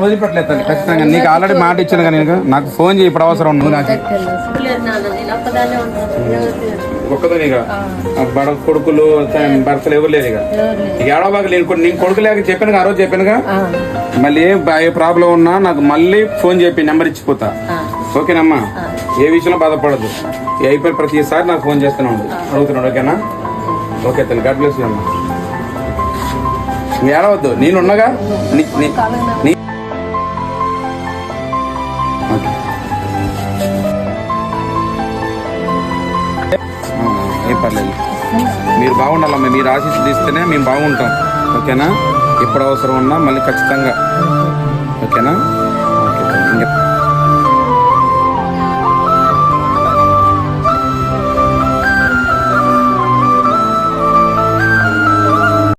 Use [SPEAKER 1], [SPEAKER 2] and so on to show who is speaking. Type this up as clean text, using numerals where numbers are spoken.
[SPEAKER 1] వదిలిపెట్టలేదు తల్లి ఖచ్చితంగా. నీకు ఆల్రెడీ మాట ఇచ్చాను కానీ నాకు ఫోన్ చేయి ఇప్పుడు అవసరం. నువ్వు నాకు ఒక్కదాని ఇక బడ కొడుకులు భర్తలు ఎవరు లేరు ఇక ఏడవబాగా నేను కొడుకు లేక చెప్పాను ఆ రోజు చెప్పానుగా. మళ్ళీ ఏ ప్రాబ్లం ఉన్నా నాకు మళ్ళీ ఫోన్ చెప్పి నెంబర్ ఇచ్చిపోతా. ఓకేనమ్మా, ఏ విషయంలో బాధపడదు. అయిపోయిన ప్రతిసారి నాకు ఫోన్ చేస్తున్నాడు అడుగుతున్నాడు. ఓకేనా? ఓకే తల్లి, గాడ్ బ్లెస్ యూ అమ్మా. నువ్వు ఏడవద్దు, నేనున్నగా. ఏం పర్లేదు, మీరు బాగుండాలమ్మా. మీరు ఆశీస్సు తీస్తేనే మేము బాగుంటాం. ఓకేనా? ఎప్పుడు అవసరం ఉన్నా మళ్ళీ ఖచ్చితంగా. ఓకేనా? ఓకే. ఇంకా